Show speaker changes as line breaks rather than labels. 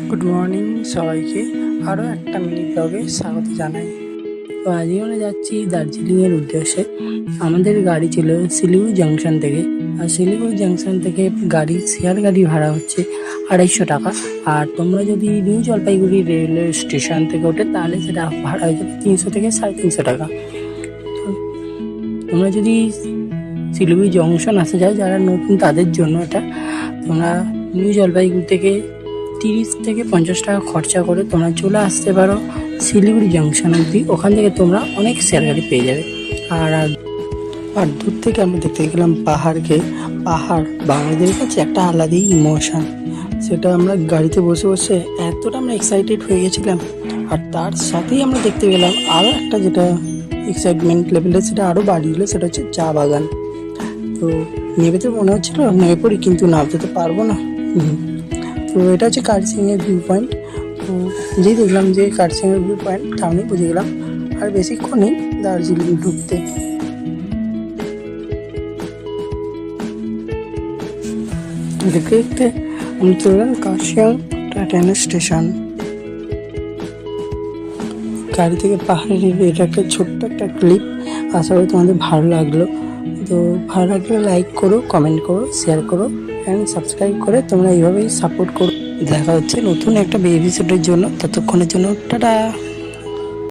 Good morning সবাইকে, আরও একটা মিনি ব্লগে স্বাগত জানাই। তো আজকে আমরা যাচ্ছি দার্জিলিংয়ের উদ্দেশ্যে। আমাদের গাড়ি ছিল শিলিগুড়ি জাংশন থেকে, আর শিলিগুড়ি জাংশন থেকে শেয়ার গাড়ি ভাড়া হচ্ছে 250 টাকা। আর তোমরা যদি নিউ জলপাইগুড়ি রেলওয়ে স্টেশন থেকে ওঠে তাহলে সেটা ভাড়া হয়ে যাবে 300 থেকে 350 টাকা। তো তোমরা যদি শিলিগুড়ি জংশন আসতে যাও যারা নতুন তাদের জন্য এটা, তোমরা নিউ জলপাইগুড়ি থেকে 30 থেকে 50 টাকা খরচা করে তোমরা চলে আসতে পারো শিলিগুড়ি জাংশন অবধি। ওখান থেকে তোমরা অনেক শেয়ার গাড়ি পেয়ে যাবে। আর দূর থেকে আমরা দেখতে গেলাম পাহাড়কে। পাহাড় বাঙালিদের কাছে একটা আলাদাই ইমোশন। সেটা আমরা গাড়িতে বসে বসে এতটা আমরা এক্সাইটেড হয়ে গেছিলাম। আর তার সাথেই আমরা দেখতে গেলাম আরও একটা, যেটা এক্সাইটমেন্ট লেভেলে সেটা আরও বাড়িয়ে দিল, সেটা হচ্ছে চা বাগান। তো নেমে তো মনে হচ্ছিলো নেমে পড়ি, কিন্তু নামতে তো পারবো না। তো এটা হচ্ছে কার্সিংয়ের ভিউ পয়েন্ট। তো যেই দেখলাম যে কার্সিংয়ের ভিউ পয়েন্ট, সামনেই বুঝে গেলাম আর বেশিক্ষণ নেই দার্জিলিং ঢুকতে। দেখতে দেখতে আমি চলে গেলাম কার্শিয়াং ট্রেন স্টেশন। গাড়ি থেকে পাহাড়ের এটা একটা ছোট্ট একটা ক্লিপ। আশা করি তোমাদের ভালো লাগলো। তো ভালো লাগলে লাইক করো, কমেন্ট করো, শেয়ার করো অ্যান্ড সাবস্ক্রাইব করে তোমরা এইভাবেই সাপোর্ট করো। দেখা হচ্ছে নতুন একটা এপিসোডের জন্য। ততক্ষণের জন্য টাটা।